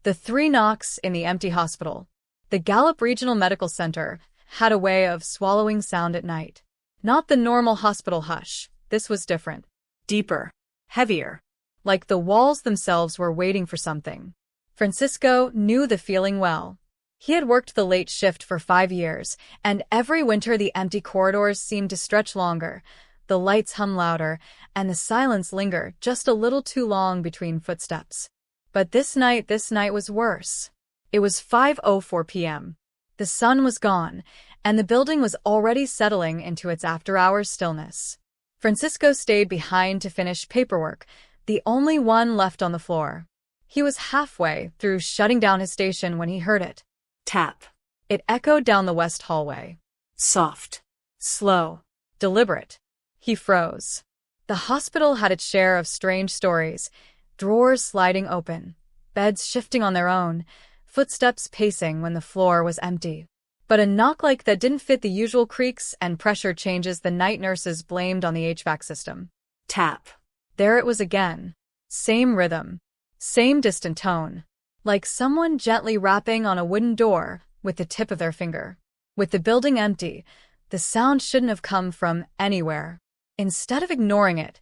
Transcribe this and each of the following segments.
The three knocks in the empty hospital. The Gallup Regional Medical Center had a way of swallowing sound at night. Not the normal hospital hush. This was different. Deeper. Heavier. Like the walls themselves were waiting for something. Francisco knew the feeling well. He had worked the late shift for 5 years, and every winter the empty corridors seemed to stretch longer, the lights hum louder, and the silence linger just a little too long between footsteps. But this night was worse. It was 5:04 p.m. The sun was gone, and the building was already settling into its after-hours stillness. Francisco stayed behind to finish paperwork, the only one left on the floor. He was halfway through shutting down his station when he heard it. Tap. It echoed down the west hallway. Soft. Slow. Deliberate. He froze. The hospital had its share of strange stories. Drawers sliding open. Beds shifting on their own. Footsteps pacing when the floor was empty. But a knock like that didn't fit the usual creaks and pressure changes the night nurses blamed on the HVAC system. Tap. There it was again. Same rhythm. Same distant tone. Like someone gently rapping on a wooden door with the tip of their finger. With the building empty, the sound shouldn't have come from anywhere. Instead of ignoring it,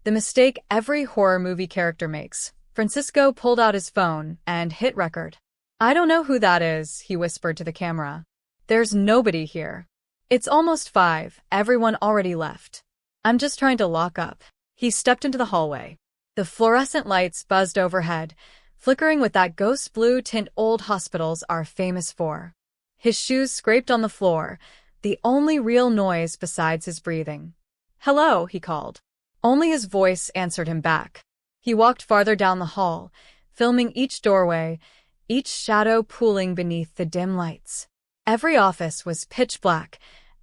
the mistake every horror movie character makes, Francisco pulled out his phone and hit record. "I don't know who that is," he whispered to the camera. "There's nobody here. It's almost 5, everyone already left. I'm just trying to lock up." He stepped into the hallway. The fluorescent lights buzzed overhead, flickering with that ghost blue tint old hospitals are famous for. His shoes scraped on the floor, the only real noise besides his breathing. "Hello," he called. Only his voice answered him back. He walked farther down the hall, filming each doorway, each shadow pooling beneath the dim lights. Every office was pitch black,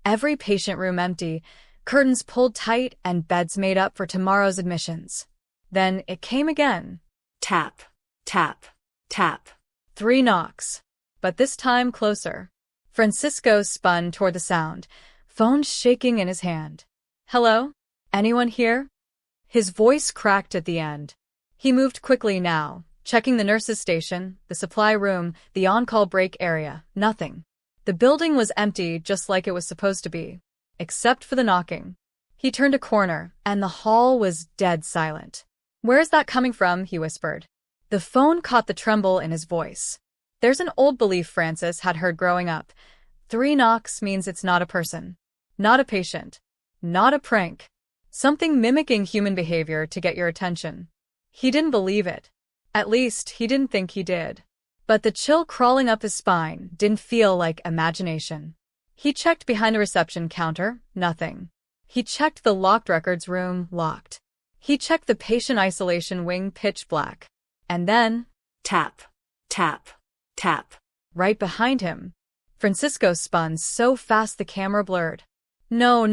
every patient room empty, curtains pulled tight and beds made up for tomorrow's admissions. Then it came again. Tap. Tap. Tap. 3 knocks. But this time closer. Francisco spun toward the sound, phone shaking in his hand. "Hello? Anyone here?" His voice cracked at the end. He moved quickly now, checking the nurse's station, the supply room, the on-call break area. Nothing. The building was empty just like it was supposed to be. Except for the knocking. He turned a corner, and the hall was dead silent. "Where's that coming from?" he whispered. The phone caught the tremble in his voice. There's an old belief Francis had heard growing up. 3 knocks means it's not a person. Not a patient. Not a prank. Something mimicking human behavior to get your attention. He didn't believe it. At least, he didn't think he did. But the chill crawling up his spine didn't feel like imagination. He checked behind the reception counter. Nothing. He checked the locked records room. Locked. He checked the patient isolation wing. Pitch black. And then, tap, tap, tap. Right behind him. Francisco spun so fast the camera blurred. No,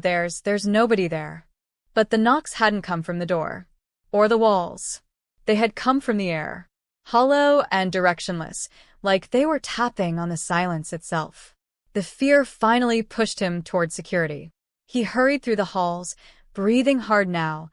there's nobody there. But the knocks hadn't come from the door. Or the walls. They had come from the air. Hollow and directionless, like they were tapping on the silence itself. The fear finally pushed him toward security. He hurried through the halls, breathing hard now,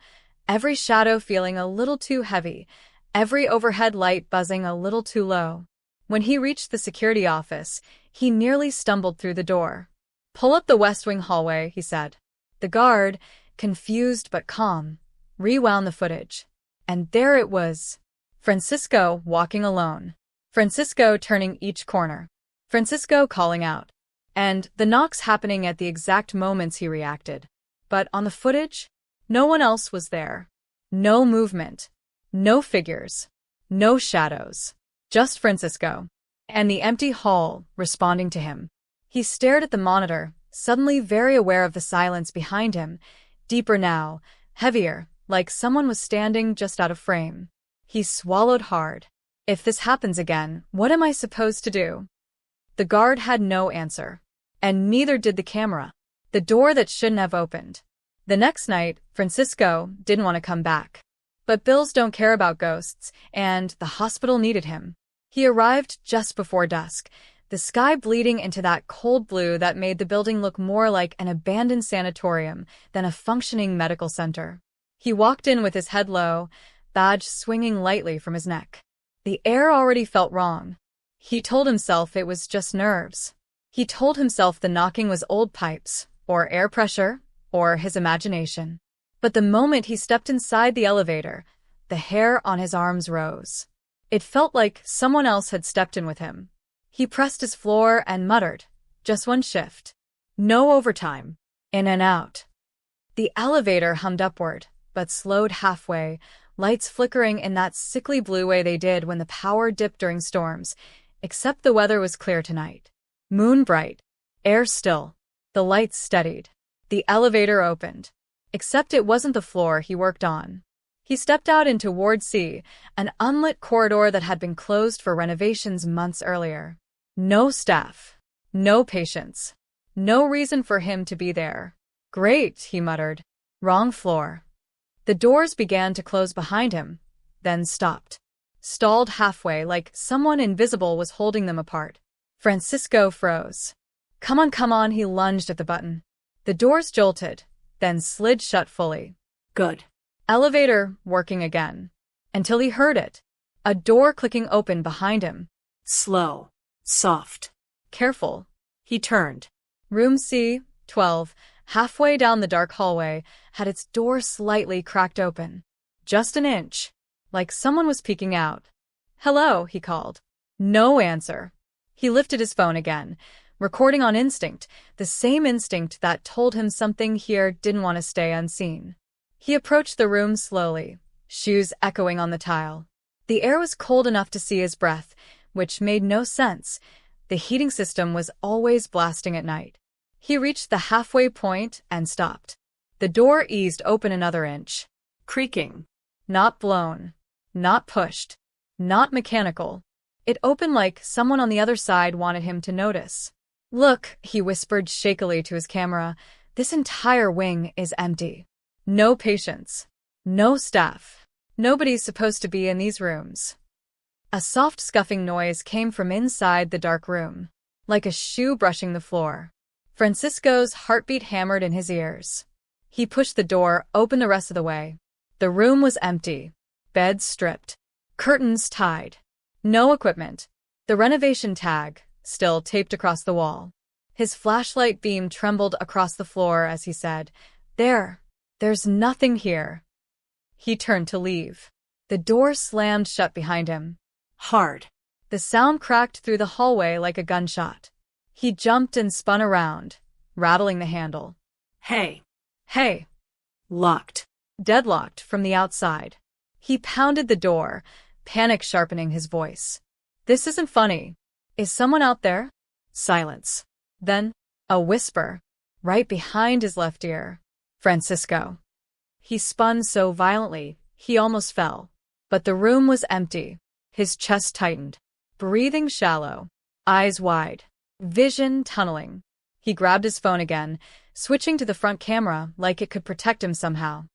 every shadow feeling a little too heavy, every overhead light buzzing a little too low. When he reached the security office, he nearly stumbled through the door. "Pull up the West Wing hallway," he said. The guard, confused but calm, rewound the footage. And there it was. Francisco walking alone. Francisco turning each corner. Francisco calling out. And the knocks happening at the exact moments he reacted. But on the footage, no one else was there. No movement. No figures. No shadows. Just Francisco. And the empty hall responding to him. He stared at the monitor, suddenly very aware of the silence behind him, deeper now, heavier, like someone was standing just out of frame. He swallowed hard. If this happens again, what am I supposed to do? The guard had no answer. And neither did the camera. The door that shouldn't have opened. The next night, Francisco didn't want to come back. But bills don't care about ghosts, and the hospital needed him. He arrived just before dusk, the sky bleeding into that cold blue that made the building look more like an abandoned sanatorium than a functioning medical center. He walked in with his head low, badge swinging lightly from his neck. The air already felt wrong. He told himself it was just nerves. He told himself the knocking was old pipes, or air pressure, or his imagination. But the moment he stepped inside the elevator, the hair on his arms rose. It felt like someone else had stepped in with him. He pressed his floor and muttered, "Just one shift. No overtime. In and out." The elevator hummed upward, but slowed halfway, lights flickering in that sickly blue way they did when the power dipped during storms, except the weather was clear tonight. Moon bright, air still. The lights steadied. The elevator opened. Except it wasn't the floor he worked on. He stepped out into Ward C, an unlit corridor that had been closed for renovations months earlier. No staff. No patients. No reason for him to be there. "Great," he muttered. "Wrong floor." The doors began to close behind him, then stopped. Stalled halfway like someone invisible was holding them apart. Francisco froze. Come on, he lunged at the button. The doors jolted, then slid shut fully. Good. Elevator working again. Until he heard it. A door clicking open behind him. Slow. Soft. Careful. He turned. Room C-12, halfway down the dark hallway, had its door slightly cracked open. Just an inch. Like someone was peeking out. "Hello," he called. No answer. He lifted his phone again, recording on instinct, the same instinct that told him something here didn't want to stay unseen. He approached the room slowly, shoes echoing on the tile. The air was cold enough to see his breath, which made no sense. The heating system was always blasting at night. He reached the halfway point and stopped. The door eased open another inch. Creaking. Not blown. Not pushed. Not mechanical. It opened like someone on the other side wanted him to notice. "Look," he whispered shakily to his camera, "this entire wing is empty. No patients. No staff. Nobody's supposed to be in these rooms." A soft scuffing noise came from inside the dark room, like a shoe brushing the floor. Francisco's heartbeat hammered in his ears. He pushed the door open the rest of the way. The room was empty. Beds stripped. Curtains tied. No equipment. The renovation tag, still taped across the wall. His flashlight beam trembled across the floor as he said, There's nothing here." He turned to leave. The door slammed shut behind him. Hard. The sound cracked through the hallway like a gunshot. He jumped and spun around, rattling the handle. Hey. Locked. Deadlocked from the outside. He pounded the door, panic sharpening his voice. "This isn't funny. Is someone out there?" Silence. Then, a whisper, right behind his left ear. "Francisco." He spun so violently, he almost fell. But the room was empty. His chest tightened. Breathing shallow. Eyes wide. Vision tunneling. He grabbed his phone again, switching to the front camera like it could protect him somehow.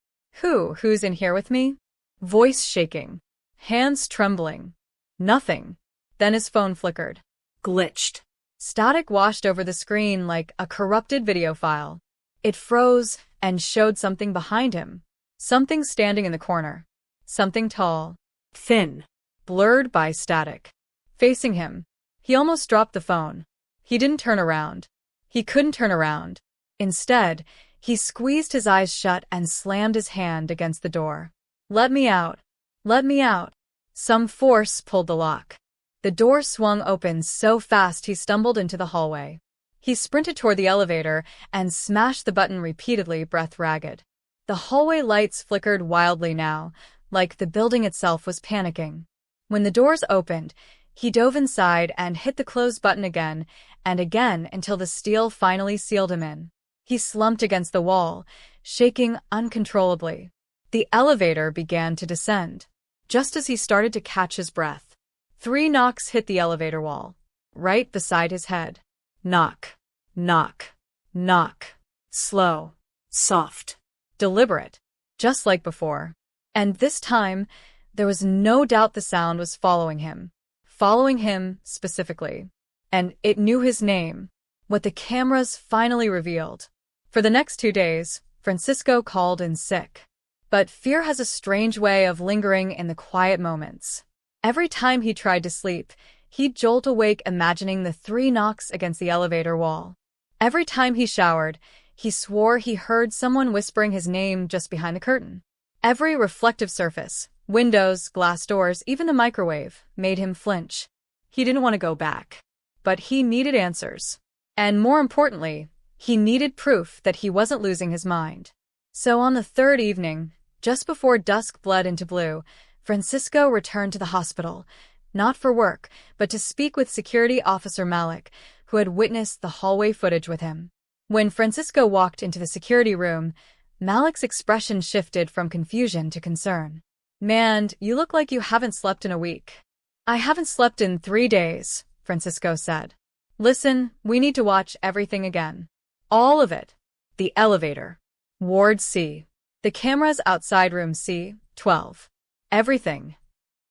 Who's in here with me?" Voice shaking. Hands trembling. Nothing. Then his phone flickered. Glitched. Static washed over the screen like a corrupted video file. It froze and showed something behind him. Something standing in the corner. Something tall. Thin. Blurred by static. Facing him. He almost dropped the phone. He didn't turn around. He couldn't turn around. Instead, he squeezed his eyes shut and slammed his hand against the door. "Let me out. Let me out." Some force pulled the lock. The door swung open so fast he stumbled into the hallway. He sprinted toward the elevator and smashed the button repeatedly, breath ragged. The hallway lights flickered wildly now, like the building itself was panicking. When the doors opened, he dove inside and hit the close button again and again until the steel finally sealed him in. He slumped against the wall, shaking uncontrollably. The elevator began to descend. Just as he started to catch his breath, 3 knocks hit the elevator wall, right beside his head. Knock. Knock. Knock. Slow. Soft. Deliberate. Just like before. And this time, there was no doubt the sound was following him. Following him, specifically. And it knew his name. What the cameras finally revealed. For the next 2 days, Francisco called in sick. But fear has a strange way of lingering in the quiet moments. Every time he tried to sleep, he'd jolt awake imagining the 3 knocks against the elevator wall. Every time he showered, he swore he heard someone whispering his name just behind the curtain. Every reflective surface, windows, glass doors, even the microwave, made him flinch. He didn't want to go back. But he needed answers. And more importantly, he needed proof that he wasn't losing his mind. So on the 3rd evening, just before dusk bled into blue, Francisco returned to the hospital, not for work, but to speak with security officer Malik, who had witnessed the hallway footage with him. When Francisco walked into the security room, Malik's expression shifted from confusion to concern. "Man, you look like you haven't slept in a week." "I haven't slept in 3 days," Francisco said. "Listen, we need to watch everything again. All of it. The elevator. Ward C. The cameras outside room C-12. Everything."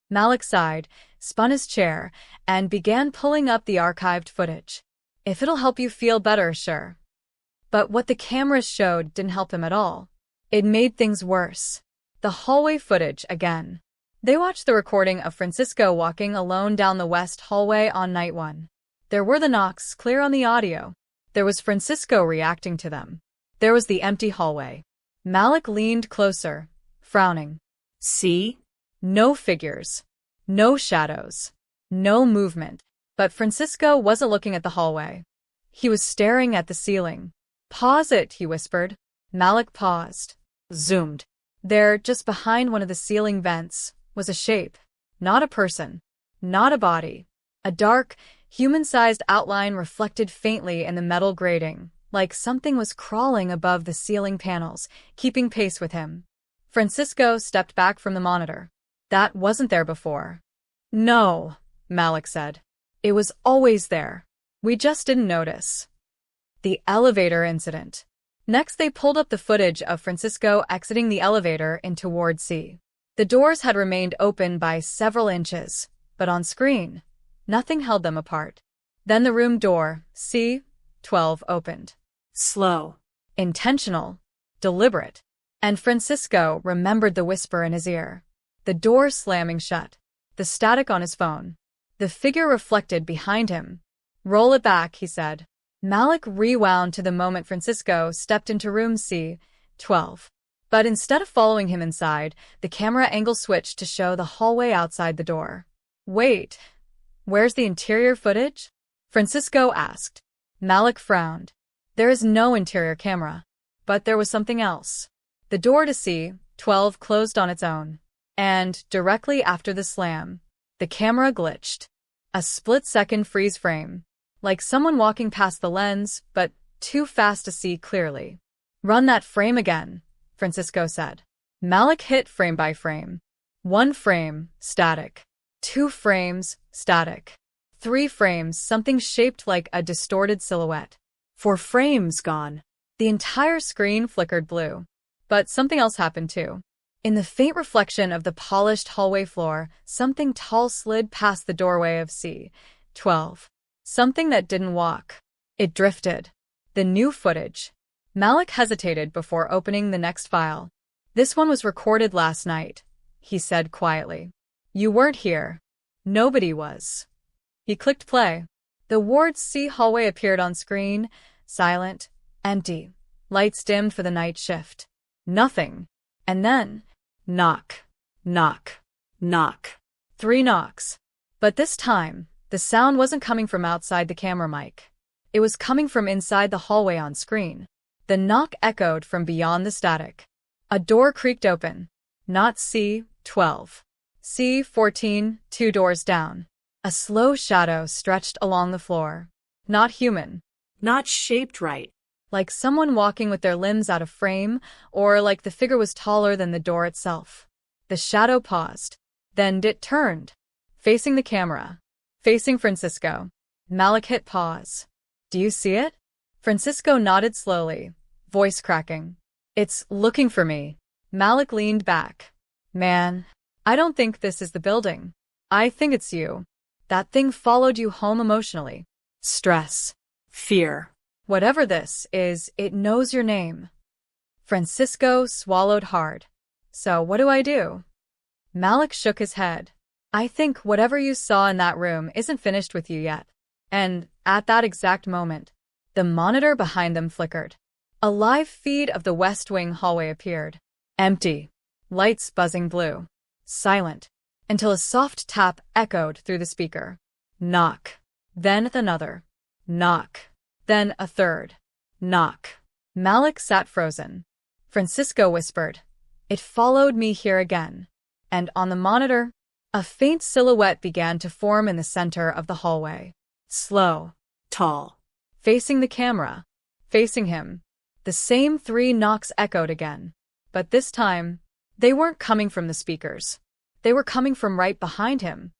Malik sighed, spun his chair, and began pulling up the archived footage. "If it'll help you feel better, sure." But what the cameras showed didn't help him at all. It made things worse. The hallway footage again. They watched the recording of Francisco walking alone down the west hallway on night 1. There were the knocks, clear on the audio. There was Francisco reacting to them. There was the empty hallway. Malik leaned closer, frowning. "See? No figures. No shadows. No movement." But Francisco wasn't looking at the hallway. He was staring at the ceiling. "Pause it," he whispered. Malik paused. Zoomed. There, just behind one of the ceiling vents, was a shape. Not a person. Not a body. A dark, human-sized outline reflected faintly in the metal grating, like something was crawling above the ceiling panels, keeping pace with him. Francisco stepped back from the monitor. "That wasn't there before." "No," Malik said. "It was always there. We just didn't notice." The elevator incident. Next, they pulled up the footage of Francisco exiting the elevator into Ward C. The doors had remained open by several inches, but on screen, nothing held them apart. Then the room door, C-12, opened. Slow. Intentional. Deliberate. And Francisco remembered the whisper in his ear. The door slamming shut. The static on his phone. The figure reflected behind him. "Roll it back," he said. Malik rewound to the moment Francisco stepped into room C-12. But instead of following him inside, the camera angle switched to show the hallway outside the door. "Wait, where's the interior footage?" Francisco asked. Malik frowned. "There is no interior camera." But there was something else. The door to C-12 closed on its own. And, directly after the slam, the camera glitched. A split-second freeze frame. Like someone walking past the lens, but too fast to see clearly. "Run that frame again," Francisco said. Malik hit frame by frame. 1 frame, static. 2 frames, static. 3 frames, something shaped like a distorted silhouette. 4 frames gone. The entire screen flickered blue. But something else happened too. In the faint reflection of the polished hallway floor, something tall slid past the doorway of C-12. Something that didn't walk. It drifted. The new footage. Malik hesitated before opening the next file. "This one was recorded last night," he said quietly. "You weren't here. Nobody was." He clicked play. The Ward C hallway appeared on screen, silent, empty. Lights dimmed for the night shift. Nothing. And then, knock, knock, knock. 3 knocks. But this time, the sound wasn't coming from outside the camera mic. It was coming from inside the hallway on screen. The knock echoed from beyond the static. A door creaked open. Not C-12. C-14, 2 doors down. A slow shadow stretched along the floor. Not human. Not shaped right. Like someone walking with their limbs out of frame, or like the figure was taller than the door itself. The shadow paused. Then it turned. Facing the camera. Facing Francisco. Malik hit pause. "Do you see it?" Francisco nodded slowly, voice cracking. "It's looking for me." Malik leaned back. "Man, I don't think this is the building. I think it's you. That thing followed you home emotionally. Stress. Fear. Whatever this is, it knows your name." Francisco swallowed hard. "So what do I do?" Malik shook his head. I think whatever you saw in that room isn't finished with you yet. And, at that exact moment, the monitor behind them flickered. A live feed of the West Wing hallway appeared. Empty. Lights buzzing blue. Silent. Until a soft tap echoed through the speaker. Knock. Then another. Knock. Then a third. Knock. Malik sat frozen. Francisco whispered, "It followed me here again." And on the monitor, a faint silhouette began to form in the center of the hallway. Slow. Tall. Facing the camera. Facing him. The same 3 knocks echoed again. But this time, they weren't coming from the speakers. They were coming from right behind him.